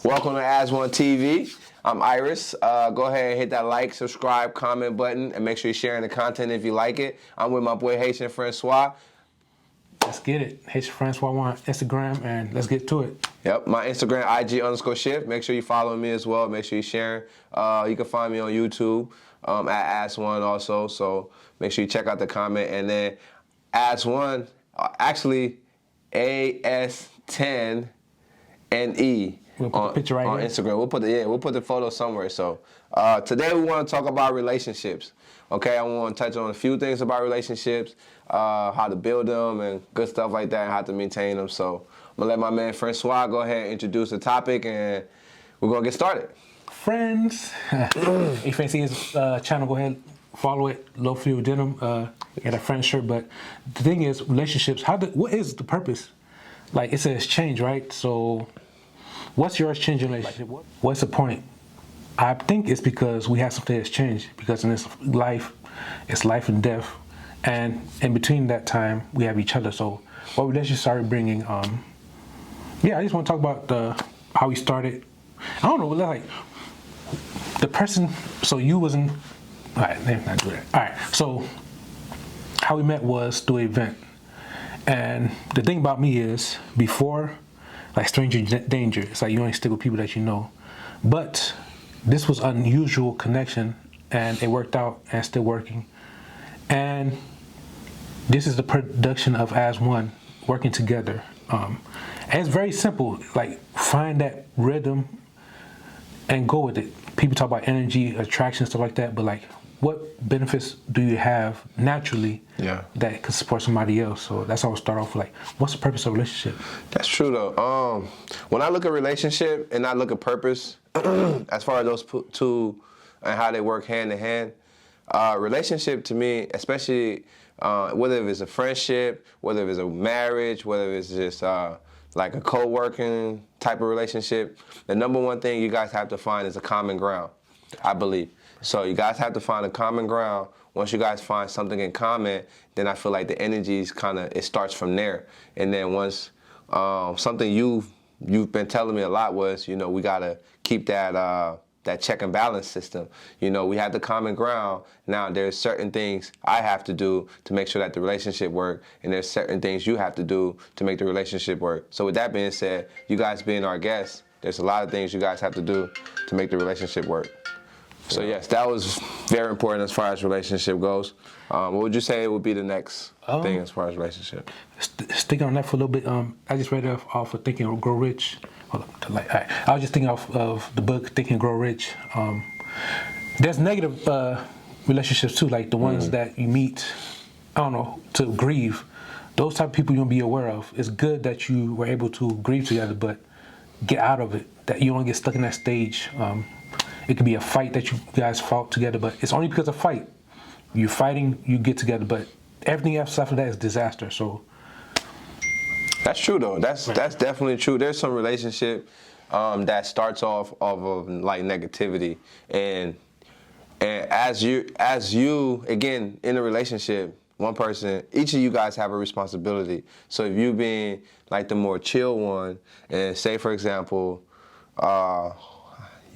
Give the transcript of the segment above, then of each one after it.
Welcome to As One TV. I'm Iris. Go ahead and hit that like, subscribe, comment button, and make sure you're sharing the content if you like it. I'm with my boy Haitian Francois. Let's get it. Haitian Francois on Instagram, and let's get to it. Yep, my Instagram, IG_shift. Make sure you follow me as well. Make sure you're sharing. You can find me on YouTube at As1 also. So make sure you check out the comment. And then As1, actually AS10NE. We'll put the picture right on here. Instagram. We'll put the photo somewhere. So today we want to talk about relationships. Okay, I want to touch on a few things about relationships, how to build them and good stuff like that, and how to maintain them. So I'm gonna let my man Francois go ahead and introduce the topic, and we're gonna get started. Friends, if you fancy his channel, go ahead, follow it. Low Fuel Denim, got a friend shirt. But the thing is, relationships. What is the purpose? Like it says change, right? So what's your changing relationship? What's the point? I think it's because we have something that's changed. Because in this life, it's life and death, and in between that time, we have each other. So what relationships started bringing? Yeah, I just want to talk about how we started. I don't know, like the person. So you wasn't. All right, let me not do that. All right, so how we met was through an event, and the thing about me is before. Like stranger danger, it's like you only stick with people that you know. But this was unusual connection, and it worked out and it's still working. And this is the production of As One, working together. And it's very simple, like find that rhythm and go with it. People talk about energy, attraction, stuff like that, but like what benefits do you have naturally that could support somebody else? So that's how I start off with, like, what's the purpose of a relationship? That's true though. When I look at relationship and I look at purpose, as far as those two and how they work hand in hand, relationship to me, especially whether it's a friendship, whether it's a marriage, whether it's just like a co-working type of relationship, the number one thing you guys have to find is a common ground, I believe. So you guys have to find a common ground. Once you guys find something in common, then I feel like the energies it starts from there. And then once something you've been telling me a lot was, we gotta keep that check and balance system. We have the common ground. Now there's certain things I have to do to make sure that the relationship work, and there's certain things you have to do to make the relationship work. So with that being said, you guys being our guests, there's a lot of things you guys have to do to make the relationship work. So yes, that was very important as far as relationship goes. What would you say would be the next thing as far as relationship? Sticking on that for a little bit, I just read off of Think and Grow Rich. Hold on, I was just thinking of the book Think and Grow Rich. There's negative relationships too, like the ones that you meet, I don't know, to grieve. Those type of people you want to be aware of. It's good that you were able to grieve together, but get out of it. That you don't get stuck in that stage. It could be a fight that you guys fought together, but it's only because of fight. You're fighting, you get together, but everything else after that is disaster. So that's true though. That's definitely true. There's some relationship that starts off of like negativity, and as you again in a relationship, one person, each of you guys have a responsibility. So if you being like the more chill one, and say for example,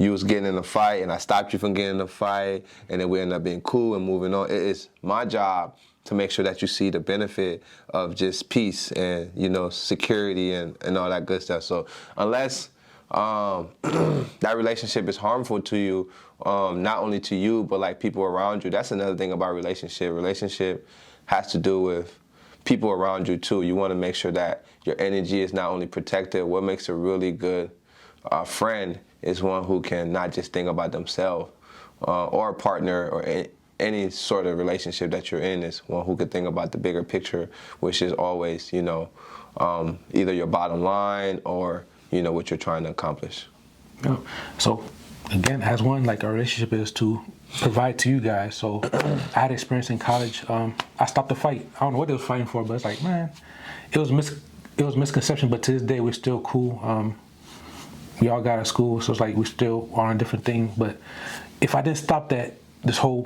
you was getting in a fight and I stopped you from getting in a fight, and then we end up being cool and moving on. It's my job to make sure that you see the benefit of just peace and, security and all that good stuff. So unless that relationship is harmful to you, not only to you, but like people around you, that's another thing about relationship. Relationship has to do with people around you too. You want to make sure that your energy is not only protected. What makes a really good friend is one who can not just think about themselves or a partner or any sort of relationship that you're in, is one who could think about the bigger picture, which is always, either your bottom line or, what you're trying to accomplish. Yeah. So again, as one, like our relationship is to provide to you guys. So I had experience in college. I stopped the fight. I don't know what they was fighting for, but it's like, man, it was misconception, but to this day we're still cool. We all got out of school, so it's like we still are on a different thing. But if I didn't stop that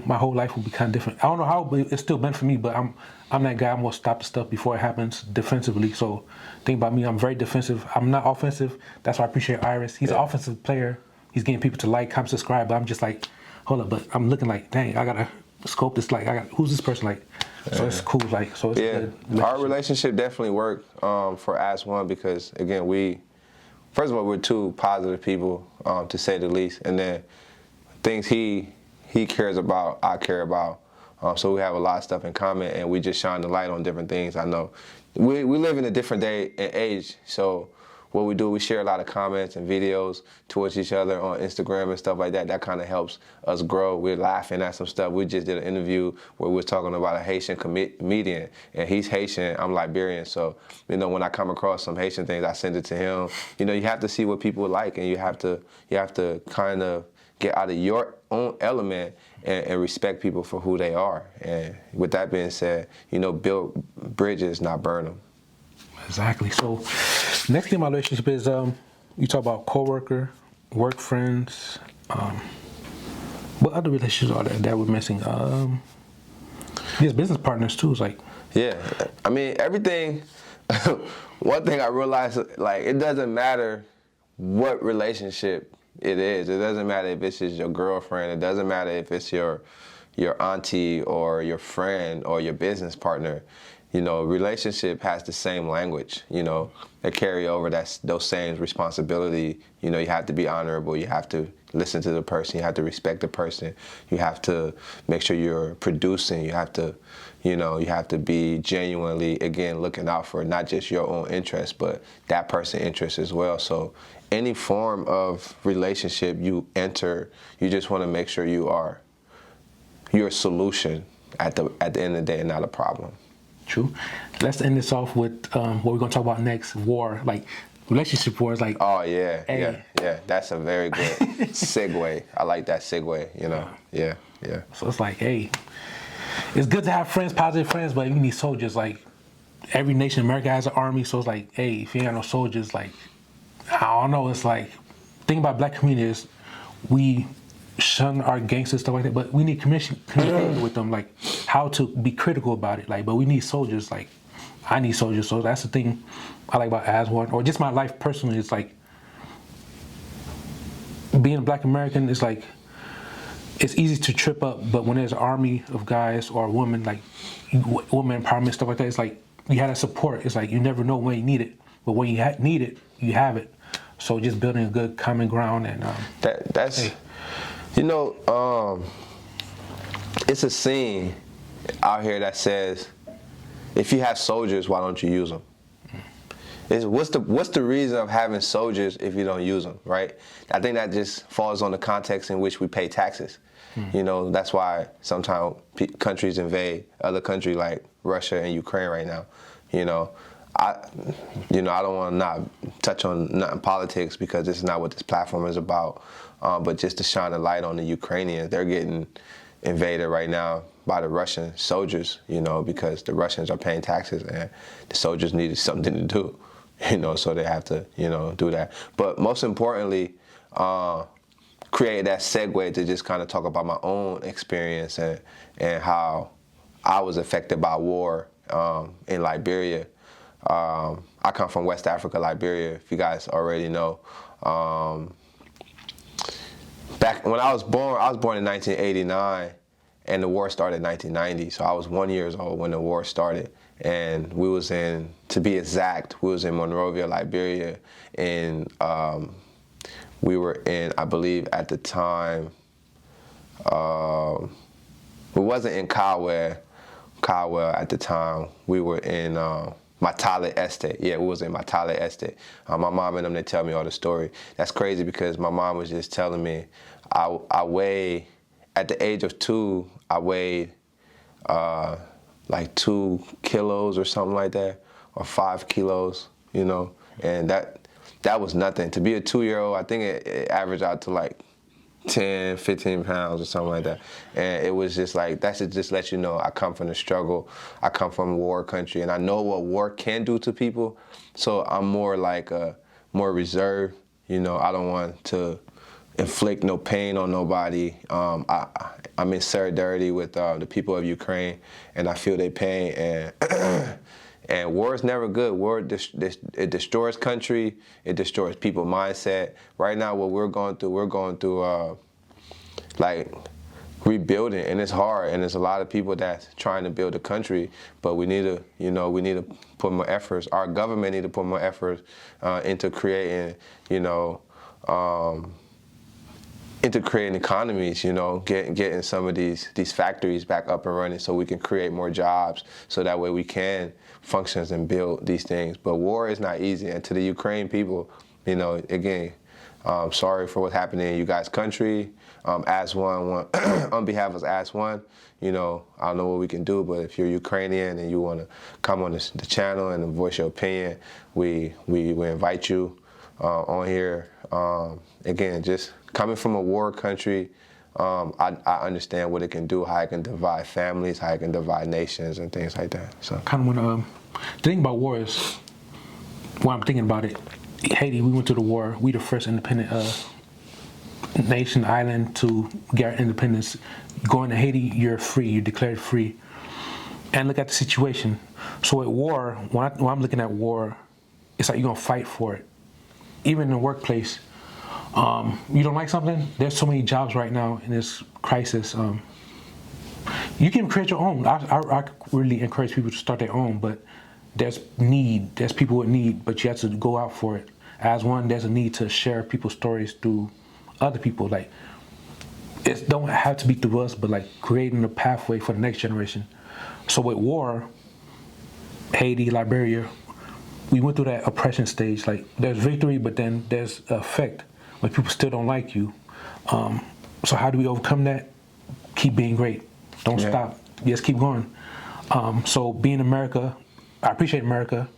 my whole life will be kind of different. I don't know how, but it's still been for me. But I'm that guy. I'm gonna stop the stuff before it happens defensively. So think about me. I'm very defensive. I'm not offensive. That's why I appreciate Iris. He's an offensive player. He's getting people to like, comment, subscribe. But I'm just like, hold up. But I'm looking like, dang, I gotta scope this. Like, who's this person like? So it's cool. Like, so it's good. Our relationship definitely worked for As One because again, first of all, we're two positive people to say the least, and then things he cares about, I care about. So we have a lot of stuff in common, and we just shine the light on different things. I know we live in a different day and age, so what we do, we share a lot of comments and videos towards each other on Instagram and stuff like that. That kind of helps us grow. We're laughing at some stuff. We just did an interview where we were talking about a Haitian comedian, and he's Haitian, I'm Liberian. So, you know, when I come across some Haitian things, I send it to him. You know, you have to see what people like, and you have to kind of get out of your own element and respect people for who they are. And with that being said, you know, build bridges, not burn them. Exactly. So next thing in my relationship is you talk about coworker, work friends. What other relationships are there that we're missing? There's business partners too. It's like, yeah, I mean everything. One thing I realized, like, it doesn't matter what relationship it is. It doesn't matter if it's your girlfriend. It doesn't matter if it's your auntie or your friend or your business partner. You know, relationship has the same language. You know, they carry over those same responsibility. You know, you have to be honorable. You have to listen to the person. You have to respect the person. You have to make sure you're producing. You have to, you know, you have to be genuinely, again, looking out for not just your own interests, but that person's interests as well. So any form of relationship you enter, you just want to make sure you're a solution at the end of the day and not a problem. True. Let's end this off with what we're gonna talk about next. War, like relationship wars. Like, oh yeah, hey. yeah. That's a very good segue. I like that segue. You know, yeah. So it's like, hey, it's good to have friends, positive friends, but you need soldiers. Like every nation in America has an army, so it's like, hey, if you ain't got no soldiers, like, I don't know. It's like, thing about black community is we shun our gangsters, stuff like that, but we need communication with them, like how to be critical about it. Like, but we need soldiers. Like, I need soldiers. So that's the thing I like about As One, or just my life personally. It's like being a black American is like, it's easy to trip up, but when there's an army of guys or a woman, like woman empowerment, stuff like that, it's like you have that support. It's like you never know when you need it, but when you need it, you have it. So just building a good common ground and that's. Hey. You know, it's a scene out here that says, if you have soldiers, why don't you use them? What's the reason of having soldiers if you don't use them, right? I think that just falls on the context in which we pay taxes. You know, that's why sometimes countries invade other countries like Russia and Ukraine right now. You know, I don't want to not touch on nothing politics because this is not what this platform is about. But just to shine a light on the Ukrainians, they're getting invaded right now by the Russian soldiers, you know, because the Russians are paying taxes and the soldiers needed something to do, you know, so they have to, you know, do that. But most importantly, create that segue to just kind of talk about my own experience and how I was affected by war in Liberia. I come from West Africa, Liberia, if you guys already know. Back when I was born in 1989, and the war started in 1990. So I was 1 year old when the war started, and we was to be exact, we was in Monrovia, Liberia, and we were in, I believe at the time, we wasn't in Kawe at the time. We were in Matale Estate. Yeah, we was in Matale Estate. My mom and them, they tell me all the story. That's crazy because my mom was just telling me, I weigh, at the age of 2, I weighed like 2 kilos or something like that, or 5 kilos, you know, and that was nothing. To be a 2-year-old, I think it averaged out to like 10, 15 pounds or something like that. And it was just like, that should just let you know I come from the struggle. I come from a war country, and I know what war can do to people. So I'm more like more reserved. You know, I don't want to inflict no pain on nobody. I'm in solidarity with the people of Ukraine, and I feel their pain. And and war is never good. War it destroys country. It destroys people's mindset. Right now, what we're going through like rebuilding, and it's hard. And there's a lot of people that's trying to build a country, but we need to put more efforts. Our government need to put more efforts into creating, into creating economies, getting some of these factories back up and running so we can create more jobs, so that way we can function and build these things. But war is not easy, and to the Ukraine people, again, sorry for what happened in you guys' country. As one on behalf of As One, I don't know what we can do, but if you're Ukrainian and you want to come on the channel and voice your opinion, we invite you on here. Again, just coming from a war country, I understand what it can do, how it can divide families, how it can divide nations and things like that. So kind of want the thing about war is, when I'm thinking about it, Haiti, we went to the war. We the first independent nation, island to get our independence. Going to Haiti, you're free. You're declared free. And look at the situation. So at war, when I'm looking at war, it's like you're gonna fight for it. Even in the workplace, you don't like something. There's so many jobs right now in this crisis. You can create your own. I really encourage people to start their own, but there's need. There's people with need, but you have to go out for it. As one, there's a need to share people's stories through other people. Like, it don't have to be through us, but like creating a pathway for the next generation. So with war, Haiti, Liberia, we went through that oppression stage. Like, there's victory, but then there's effect when people still don't like you. So how do we overcome that? Keep being great. Don't stop. Just keep going. So being America, I appreciate America.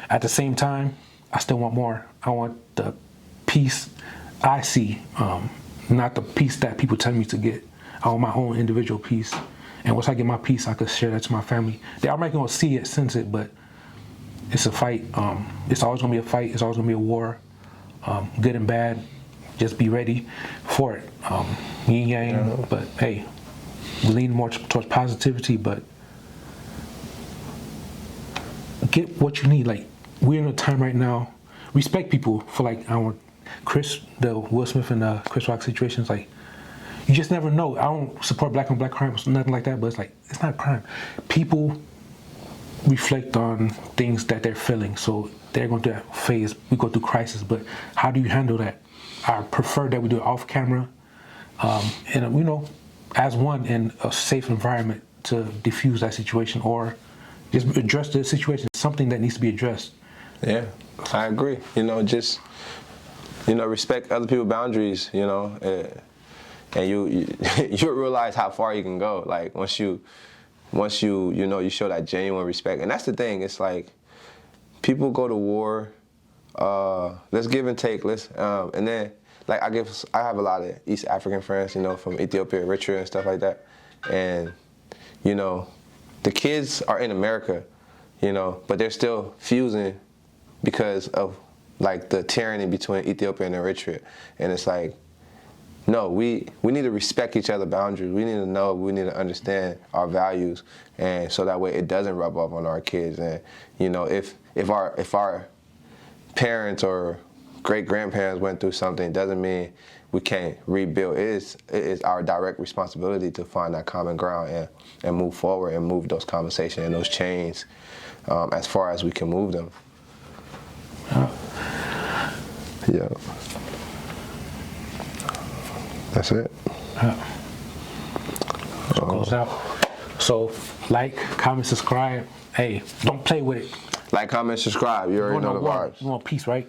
At the same time, I still want more. I want the peace I see, not the peace that people tell me to get. I want my own individual peace. And once I get my peace, I could share that to my family. They're already gonna see it, sense it, but it's a fight. It's always gonna be a fight. It's always gonna be a war, good and bad. Just be ready for it. Yin yang, but hey, we lean more towards positivity, but get what you need. Like, we're in a time right now, respect people for, like, the Will Smith and Chris Rock situations. Like, you just never know. I don't support black on black crime, nothing like that, but it's like, it's not a crime. People reflect on things that they're feeling, so they're going through that phase. We go through crisis, but how do you handle that? I prefer that we do it off camera, and as one, in a safe environment to diffuse that situation, or just address the situation. Something that needs to be addressed. Yeah, I agree. Just respect other people's boundaries. And you realize how far you can go. Like, once you show that genuine respect. And that's the thing. It's like, people go to war. Let's give and take. And then, like, I have a lot of East African friends, from Ethiopia, Eritrea, and stuff like that. And the kids are in America, but they're still fusing because of, like, the tyranny between Ethiopia and Eritrea. And it's like, no, we need to respect each other's boundaries. We need to know, we need to understand our values, and so that way it doesn't rub off on our kids. And if our parents or great-grandparents went through something, it doesn't mean we can't rebuild. It is our direct responsibility to find that common ground and move forward and move those conversations and those chains as far as we can move them. Yeah. That's it. So close out. So, like, comment, subscribe. Hey, don't play with it. Like, comment, subscribe. You already know the vibes. You want peace, right?